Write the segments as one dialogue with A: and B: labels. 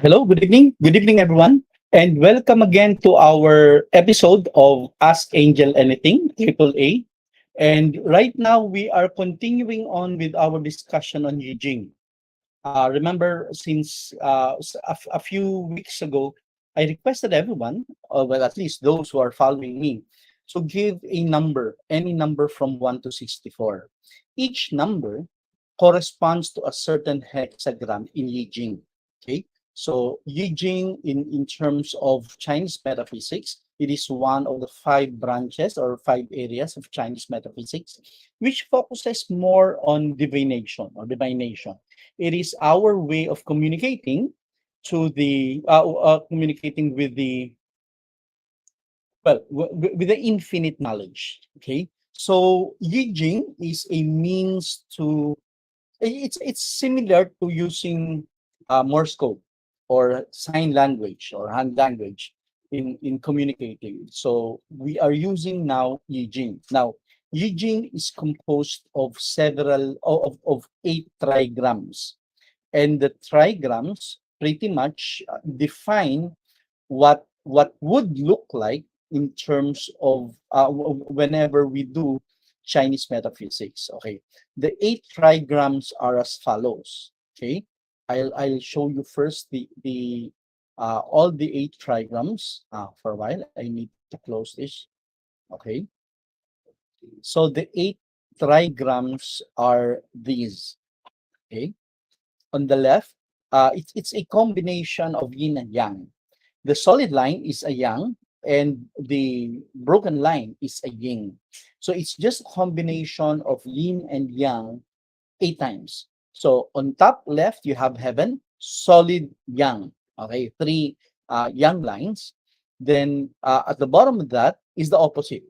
A: Hello, good evening. Good evening, everyone. And welcome again to our episode of Ask Angel Anything, Triple A. And right now, we are continuing on with our discussion on YiJing. Remember, since a few weeks ago, I requested everyone, or well, at least those who are following me, to give a number, any number from 1 to 64. Each number corresponds to a certain hexagram in YiJing. Okay, so YiJing, in terms of Chinese metaphysics, it is one of the five branches or five areas of Chinese metaphysics, which focuses more on divination or divination. It is our way of communicating to the communicating with the with the infinite knowledge. Okay, so Yijing is a means to it's similar to using Morse code or sign language or hand language in communicating. So we are using now Yijing. Now Yijing is composed of several of eight trigrams, and the trigrams pretty much define what would look like in terms of whenever we do Chinese metaphysics. Okay, the eight trigrams are as follows. Okay, I'll show you first the all the eight trigrams for a while. I need to close this. Okay, so the eight trigrams are these. Okay, on the left, it's a combination of yin and yang. The solid line is a yang, and the broken line is a yin. So it's just a combination of yin and yang eight times. So on top left, you have heaven, solid yang. Okay, three yang lines. Then at the bottom of that is the opposite.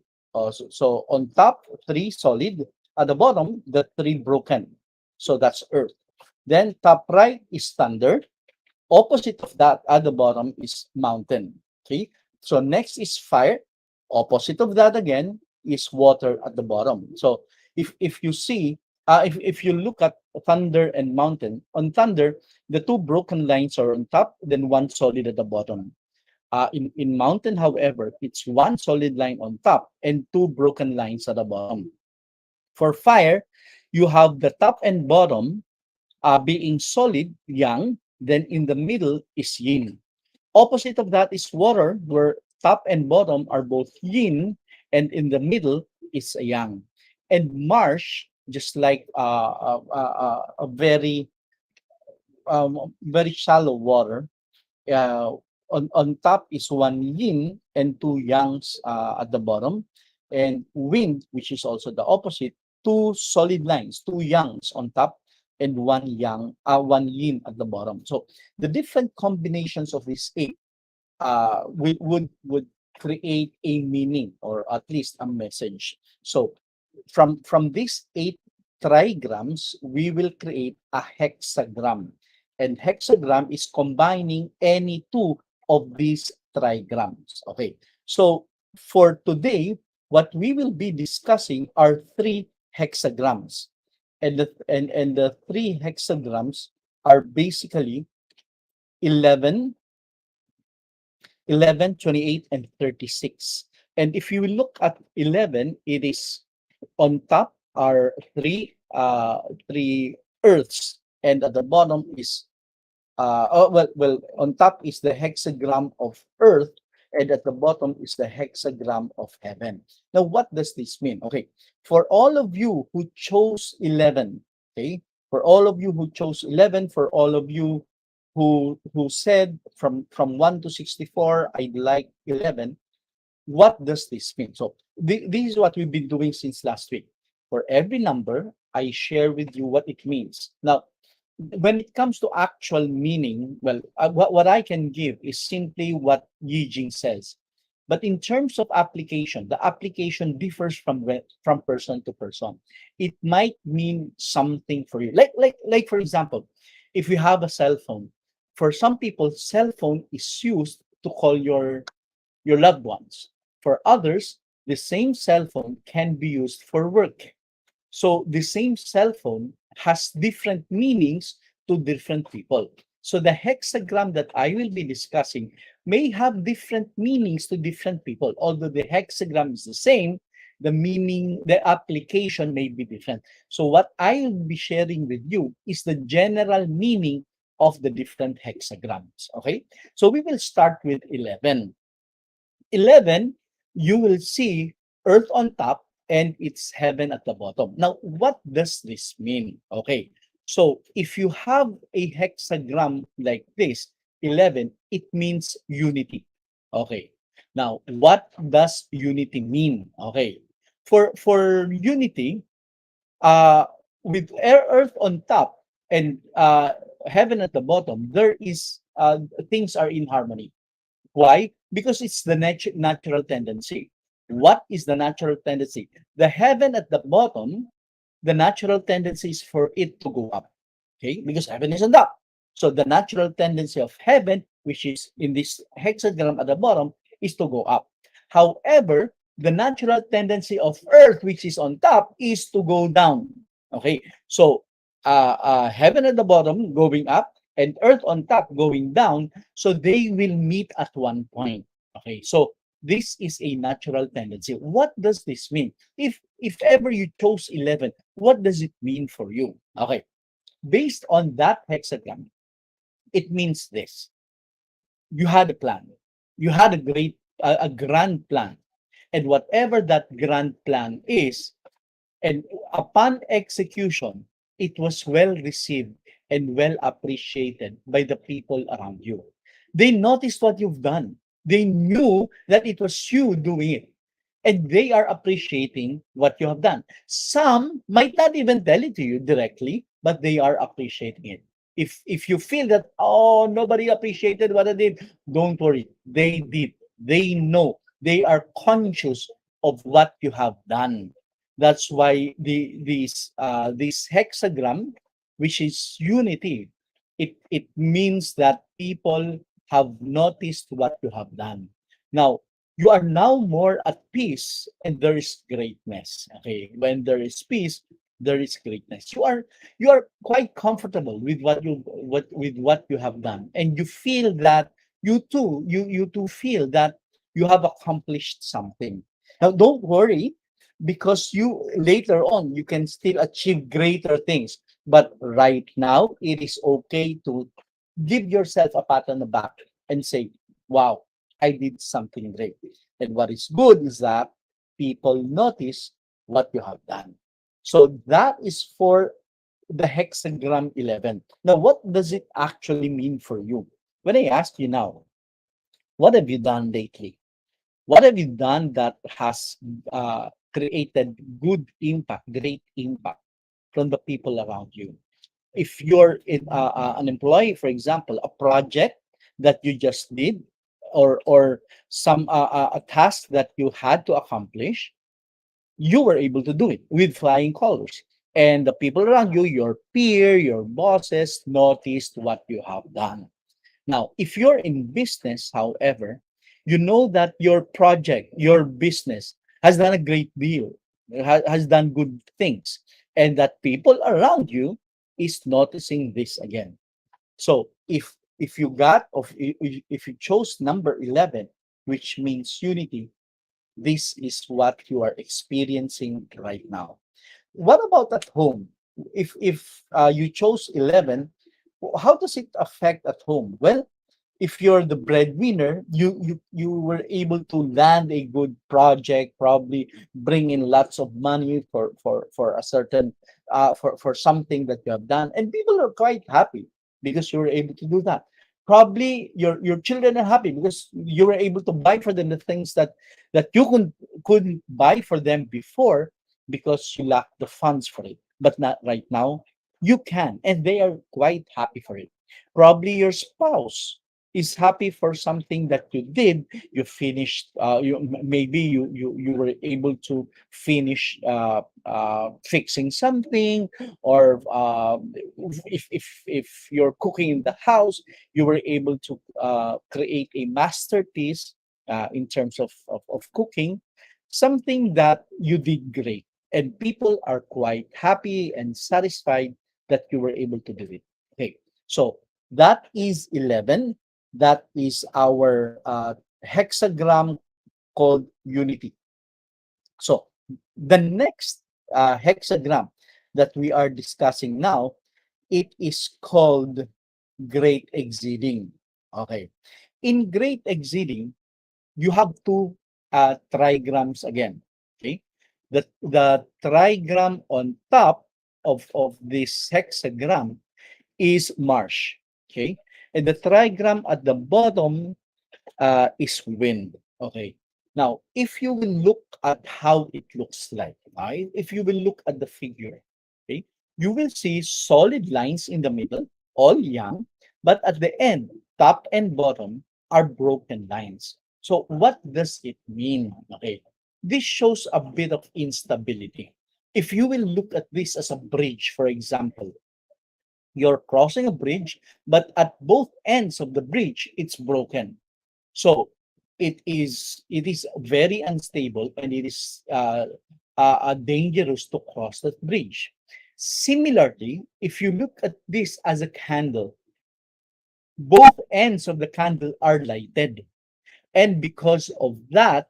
A: So on top, three solid. At the bottom, the three broken. So that's earth. Then top right is thunder. Opposite of that at the bottom is mountain. Okay. So next is fire. Opposite of that again is water at the bottom. So if you see, if you look at thunder and mountain, on thunder, the two broken lines are on top, then one solid at the bottom. In mountain, however, it's one solid line on top and two broken lines at the bottom. For fire, you have the top and bottom being solid, yang, then in the middle is yin. Opposite of that is water, where top and bottom are both yin, and in the middle is a yang. And marsh, just like a very shallow water, uh, on top is one yin and two yangs at the bottom, and wind, which is also the opposite, two solid lines, two yangs on top and one yang, one yin at the bottom. So the different combinations of these eight would create a meaning or at least a message. So from these eight trigrams, we will create a hexagram. And hexagram is combining any two of these trigrams. Okay, so for today, what we will be discussing are three hexagrams. And the three hexagrams are basically 11, 11, 28, and 36. And if you look at 11, it is on top are three earths, and at the bottom is on top is the hexagram of earth, and at the bottom is the hexagram of heaven. Now, what does this mean? Okay, for all of you who chose 11, okay, for all of you who chose 11, for all of you who said from 1 to 64, I'd like 11, what does this mean? So this is what we've been doing since last week. For every number, I share with you what it means. Now, when it comes to actual meaning, well, what I can give is simply what YiJing says. But in terms of application, the application differs from person to person. It might mean something for you. Like for example, if you have a cell phone, for some people, cell phone is used to call your loved ones. For others, the same cell phone can be used for work. So the same cell phone has different meanings to different people. So the hexagram that I will be discussing may have different meanings to different people. Although the hexagram is the same, the meaning, the application may be different. So what I will be sharing with you is the general meaning of the different hexagrams. Okay, so we will start with 11. 11, you will see earth on top and it's heaven at the bottom. Now, what does this mean? Okay, so if you have a hexagram like this, 11, it means unity. Okay, now what does unity mean? Okay, for unity, uh, with earth on top and heaven at the bottom, there is things are in harmony. Why? Because it's the natural tendency. What is the natural tendency? The heaven at the bottom, the natural tendency is for it to go up. Okay, because heaven is on top. So the natural tendency of heaven, which is in this hexagram at the bottom, is to go up. However, the natural tendency of earth, which is on top, is to go down. Okay, so heaven at the bottom going up and earth on top going down, so they will meet at one point. Okay, so this is a natural tendency. What does this mean? If ever you chose 11, what does it mean for you? Okay, based on that hexagram, it means this: you had a plan, you had a grand plan, and whatever that grand plan is, and upon execution, it was well received and well appreciated by the people around you. They noticed what you've done. They knew that it was you doing it. And they are appreciating what you have done. Some might not even tell it to you directly, but they are appreciating it. If you feel that, oh, nobody appreciated what I did, don't worry. They did. They know. They are conscious of what you have done. That's why this hexagram, which is unity, it means that people have noticed what you have done. Now, you are now more at peace and there is greatness. Okay, when there is peace, there is greatness. You are quite comfortable with what you have done, and you feel that you too feel that you have accomplished something. Now, don't worry, because you later on you can still achieve greater things. But right now, it is okay to give yourself a pat on the back and say, wow, I did something great. And what is good is that people notice what you have done. So that is for the hexagram 11. Now, what does it actually mean for you? When I ask you now, what have you done lately? What have you done that has created good impact, great impact from the people around you? If you're an employee, for example, a project that you just did, or some a task that you had to accomplish, you were able to do it with flying colors. And the people around you, your peer, your bosses, noticed what you have done. Now, if you're in business, however, you know that your project, your business has done a great deal, has done good things, and that people around you is noticing this again. So if you got of if you chose number 11, which means unity, this is what you are experiencing right now. What about at home? If you chose 11, how does it affect at home? Well, if you're the breadwinner, you were able to land a good project, probably bring in lots of money for a certain for something that you have done, and people are quite happy because you were able to do that. Probably your children are happy because you were able to buy for them the things that you couldn't buy for them before because you lacked the funds for it. But not right now, you can, and they are quite happy for it. Probably your spouse is happy for something that you did. You finished, maybe you were able to finish fixing something, or if you're cooking in the house, you were able to create a masterpiece in terms of cooking, something that you did great, and people are quite happy and satisfied that you were able to do it. Okay, so That is 11. That is our hexagram called unity. So the next hexagram that we are discussing now, it is called great exceeding. Okay. In great exceeding, you have two trigrams again. Okay. The trigram on top of this hexagram is Marsh. Okay. And the trigram at the bottom is wind. Okay. Now, if you will look at how it looks like, right? If you will look at the figure, okay, you will see solid lines in the middle, all yang, but at the end, top and bottom are broken lines. So what does it mean? Okay. This shows a bit of instability. If you will look at this as a bridge, for example, you're crossing a bridge, but at both ends of the bridge, it's broken. So it is very unstable, and it is dangerous to cross that bridge. Similarly, if you look at this as a candle, both ends of the candle are lighted, and because of that,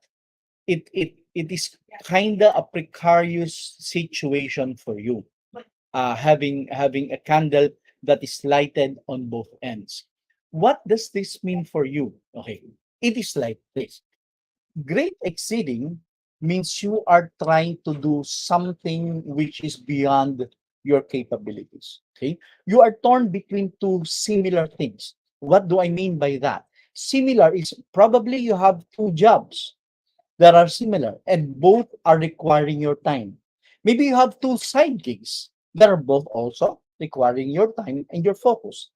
A: it is kind of a precarious situation for you, having a candle that is lighted on both ends. What does this mean for you? Okay, it is like this. Great exceeding means you are trying to do something which is beyond your capabilities. Okay, you are torn between two similar things. What do I mean by that? Similar is probably you have two jobs that are similar and both are requiring your time. Maybe you have two side gigs that are both also requiring your time and your focus.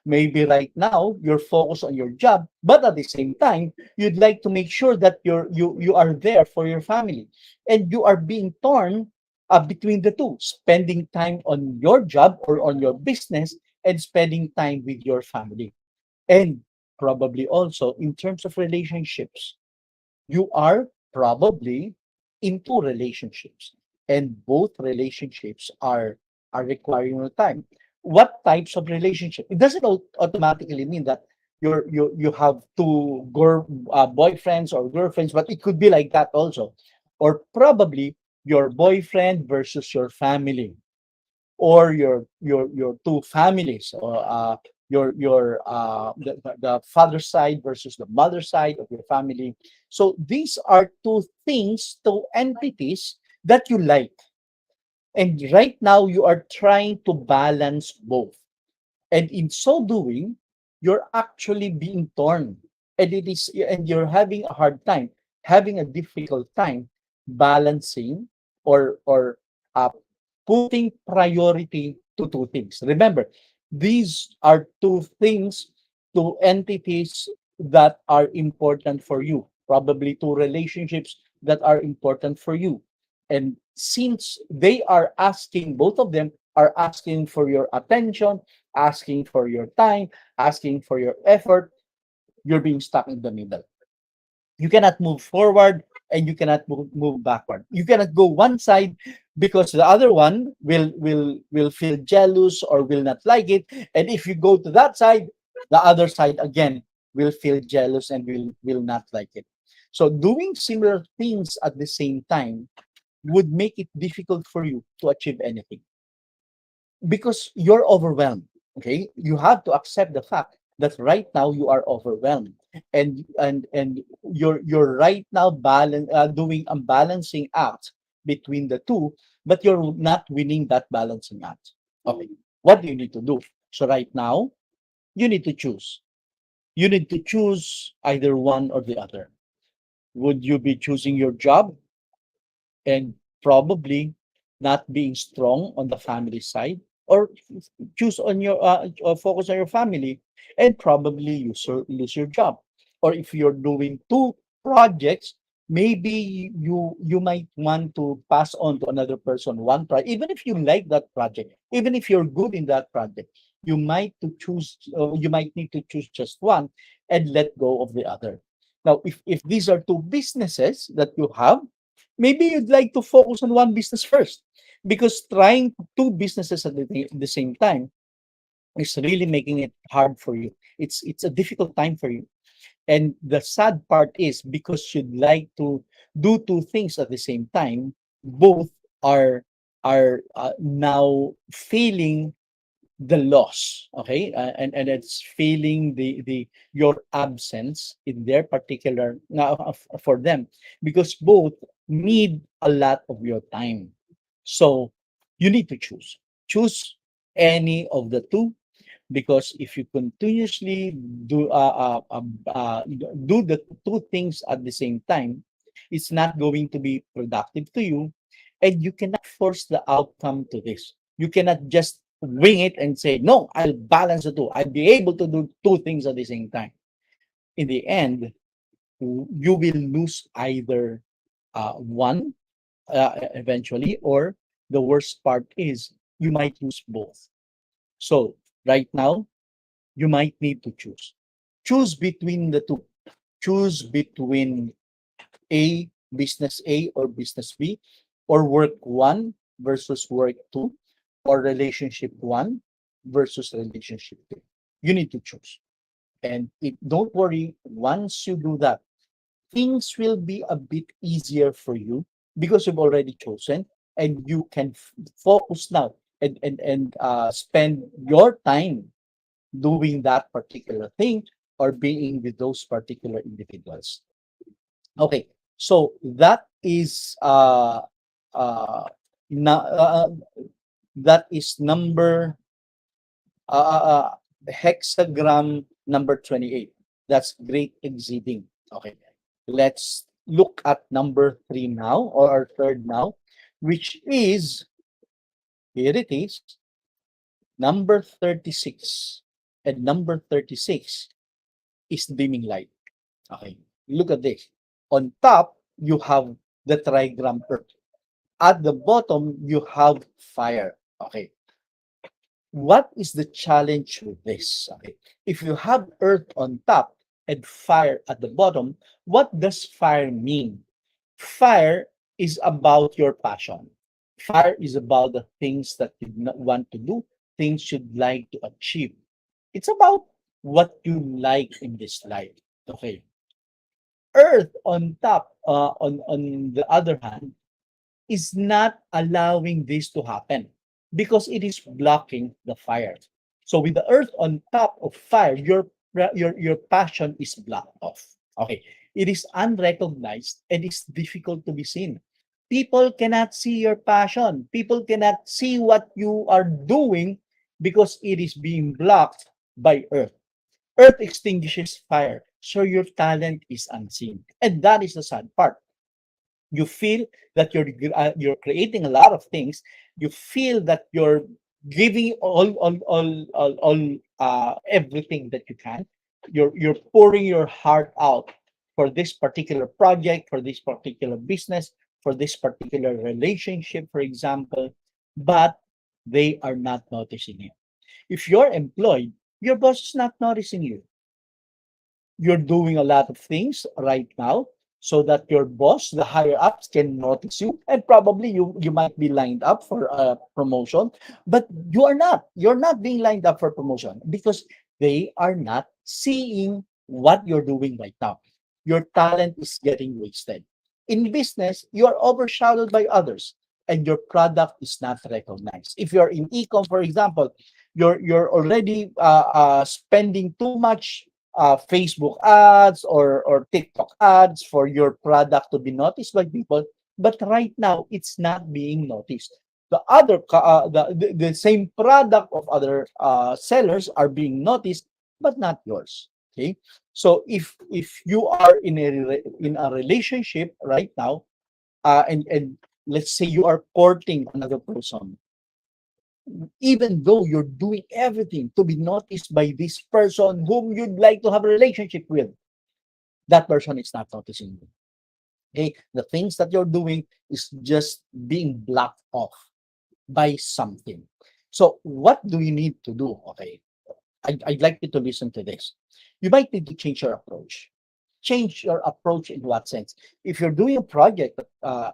A: Maybe right now you're focused on your job, but at the same time, you'd like to make sure that you are there for your family, and you are being torn between the two, spending time on your job or on your business and spending time with your family. And probably also in terms of relationships, you are probably in two relationships, and both relationships are requiring your time. What types of relationship? It doesn't automatically mean that you have two boyfriends or girlfriends, but it could be like that also. Or probably your boyfriend versus your family, or your two families, or the father side versus the mother side of your family. So these are two things, two entities that you like, and right now you are trying to balance both, and in so doing, you're actually being torn, and you're having a hard time, having a difficult time balancing, or uh, putting priority to two things. Remember, these are two things, two entities that are important for you, probably two relationships that are important for you. And since they are asking, both of them are asking for your attention, asking for your time, asking for your effort, you're being stuck in the middle. You cannot move forward, and you cannot move backward. You cannot go one side because the other one will feel jealous or will not like it. And if you go to that side, the other side again will feel jealous and will not like it. So doing similar things at the same time would make it difficult for you to achieve anything, because you're overwhelmed. Okay, you have to accept the fact that right now you are overwhelmed, and you're right now doing a balancing act between the two, but you're not winning that balancing act. Okay, what do you need to do? So right now you need to choose. You need to choose either one or the other. Would you be choosing your job and probably not being strong on the family side, or choose on your focus on your family and probably lose your job? Or if you're doing two projects, maybe you might want to pass on to another person one project, even if you like that project, even if you're good in that project, you might need to choose just one and let go of the other. Now, if these are two businesses that you have, maybe you'd like to focus on one business first, because trying two businesses at the same time It's really making it hard for you. It's a difficult time for you. And the sad part is because you'd like to do two things at the same time, both are now feeling the loss, okay, and it's feeling the your absence in their particular now for them, because both need a lot of your time. So you need to choose any of the two, because if you continuously do do the two things at the same time, it's not going to be productive to you, and you cannot force the outcome to this. You cannot just wing it and say, no, I'll balance the two, I'll be able to do two things at the same time. In the end, you will lose either one eventually, or the worst part is you might lose both. So right now, you might need to choose between the two. Choose between business A or business B, or work one versus work two, or relationship one versus relationship two. You need to choose. And don't worry, once you do that, things will be a bit easier for you, because you've already chosen, and you can focus now and spend your time doing that particular thing, or being with those particular individuals. Okay, so that is uh, na- uh that is number hexagram number 28. That's great exceeding. Okay, let's look at number three now, or our third now, which is, here it is, number 36. And number 36 is dimming light. Okay, look at this. On top, you have the trigram earth. At the bottom, you have fire. Okay, what is the challenge with this? Okay, if you have earth on top and fire at the bottom, what does fire mean? Fire is about your passion. Fire is about the things that you want to do, things you'd like to achieve. It's about what you like in this life. Okay, earth on top, on the other hand, is not allowing this to happen, because it is blocking the fire. So with the earth on top of fire, your passion is blocked off. Okay, it is unrecognized and it's difficult to be seen. People cannot see your passion. People cannot see what you are doing, because it is being blocked by earth. Earth extinguishes fire, so your talent is unseen. And that is the sad part. You feel that you're creating a lot of things. You feel that you're giving all everything that you can. You're pouring your heart out for this particular project, for this particular business, for this particular relationship, for example, but they are not noticing it. If you're employed, your boss is not noticing you. You're doing a lot of things right now, so that your boss, the higher ups, can notice you, and probably you might be lined up for a promotion, but you're not being lined up for promotion, because they are not seeing what you're doing right now. Your talent is getting wasted. In business, you are overshadowed by others, and your product is not recognized. If you're in ecom, for example, you're already spending too much Facebook ads or TikTok ads for your product to be noticed by people, but right now it's not being noticed. The same product of other sellers are being noticed, but not yours. Okay, so if you are in a relationship right now, and let's say you are courting another person, even though you're doing everything to be noticed by this person whom you'd like to have a relationship with, that person is not noticing you. Okay, the things that you're doing is just being blocked off by something. So what do you need to do? Okay, I'd like you to listen to this. You might need to change your approach. Change your approach in what sense? If you're doing a project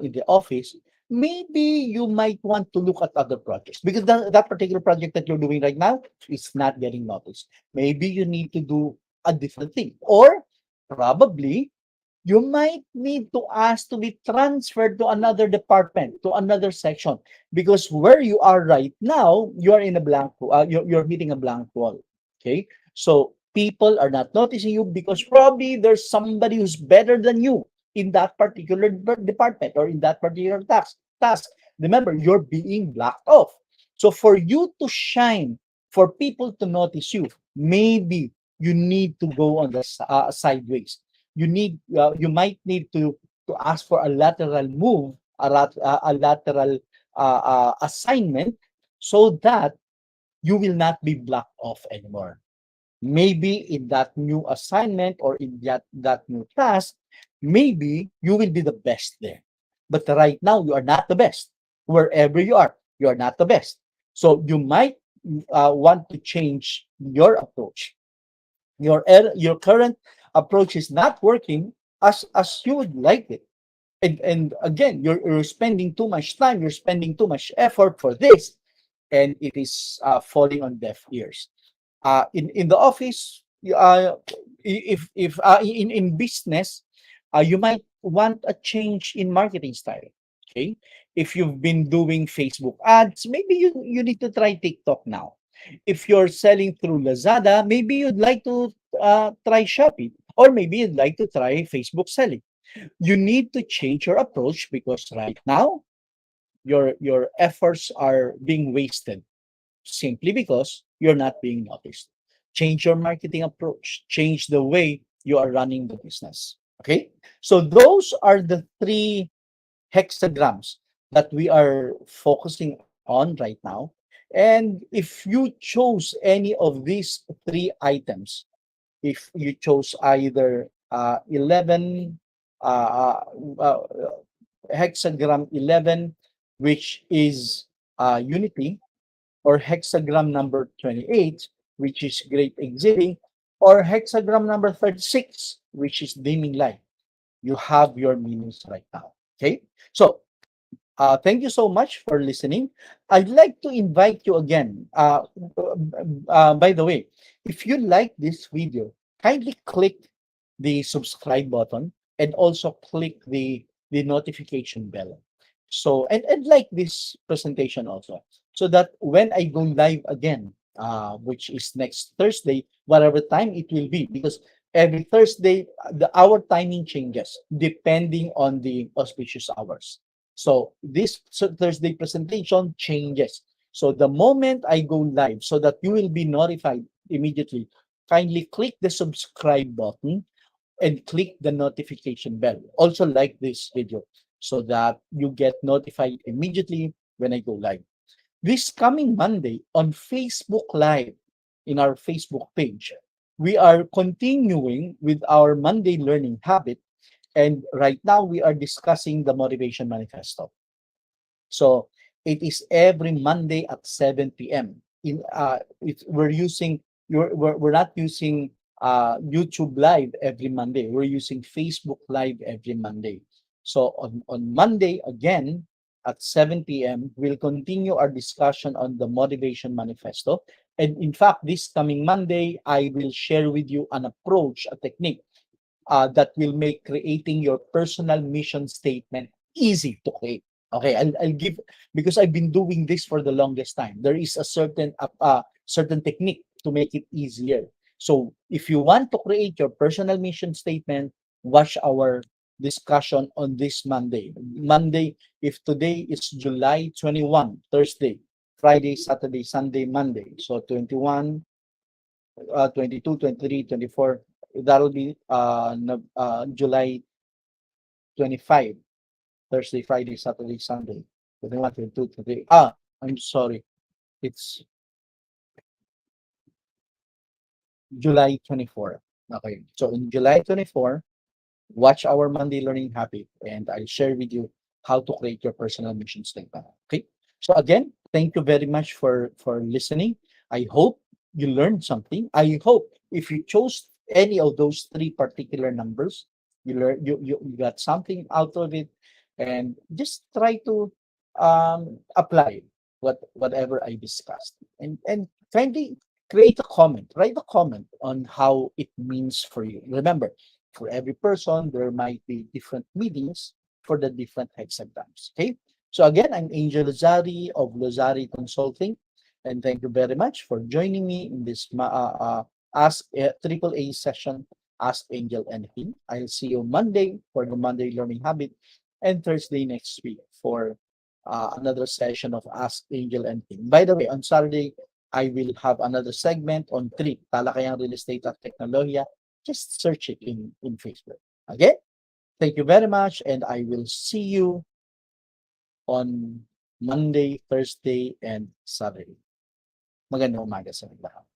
A: in the office, maybe you might want to look at other projects because that particular project that you're doing right now is not getting noticed. Maybe you need to do a different thing, or probably you might need to ask to be transferred to another department, to another section, because where you are right now, you are in a you're hitting a blank wall. Okay, so people are not noticing you because probably there's somebody who's better than you in that particular department or in that particular task. Remember, you're being blocked off. So for you to shine, for people to notice you, maybe you need to go on the sideways. You might need to ask for a lateral move, a lateral assignment, so that you will not be blocked off anymore. Maybe in that new assignment or in that new task, maybe you will be the best there. But right now, you are not the best. Wherever you are not the best. So you might want to change your approach. Your current approach is not working as you would like it. And again, you're spending too much time, you're spending too much effort for this, and it is falling on deaf ears. In the office, if in business, you might want a change in marketing style. Okay, if you've been doing Facebook ads, maybe you need to try TikTok now. If you're selling through Lazada, maybe you'd like to try Shopee, or maybe you'd like to try Facebook selling. You need to change your approach because right now your efforts are being wasted simply because you're not being noticed. Change your marketing approach, change the way you are running the business. Okay? So those are the three hexagrams that we are focusing on right now. And if you chose any of these three items, if you chose either 11, uh, uh, hexagram 11, which is unity, or hexagram number 28, which is great exceeding, or hexagram number 36, which is dimming light. You have your meanings right now. Okay? So, thank you so much for listening. I'd like to invite you again. By the way, if you like this video, kindly click the subscribe button and also click the notification bell. So, and like this presentation also, so that when I go live again, which is next Thursday, whatever time it will be, because every Thursday, the our timing changes depending on the auspicious hours. So this Thursday presentation changes. So the moment I go live, so that you will be notified immediately, kindly click the subscribe button and click the notification bell. Also like this video so that you get notified immediately when I go live. This coming Monday on Facebook Live, in our Facebook page, we are continuing with our Monday learning habit. And right now we are discussing the Motivation Manifesto. So it is every Monday at 7 p.m. We're using we're not using YouTube Live every Monday. We're using Facebook Live every Monday. So on Monday again at 7 p.m. we'll continue our discussion on the Motivation Manifesto. And in fact, this coming Monday, I will share with you an approach, a technique that will make creating your personal mission statement easy to create. Okay, I'll give, because I've been doing this for the longest time. There is a certain technique to make it easier. So if you want to create your personal mission statement, watch our discussion on this Monday. Monday, if today is July 21, Thursday, Friday, Saturday, Sunday, Monday. So 21, 22, 23, 24. That'll be July 25, Thursday, Friday, Saturday, Sunday. 21, 22, 23. I'm sorry. It's July 24. Okay. So in July 24, watch our Monday learning habit and I'll share with you how to create your personal mission statement. Okay. So again, thank you very much for listening. I hope you learned something. I hope if you chose any of those three particular numbers, you got something out of it, and just try to apply whatever I discussed, and kindly create a comment, write a comment on how it means for you. Remember, for every person there might be different meanings for the different hexagrams. Okay, so again, I'm Angel Lazari of Lazari Consulting, and thank you very much for joining me in this Ask Triple A session, Ask Angel Anything. I'll see you Monday for the Monday Learning Habit, and Thursday next week for another session of Ask Angel Anything. By the way, on Saturday, I will have another segment on TRIP, Talakayang Real Estate at Teknolohiya. Just search it in Facebook. Okay? Thank you very much, and I will see you on Monday, Thursday, and Saturday. Magandang umaga sa lahat.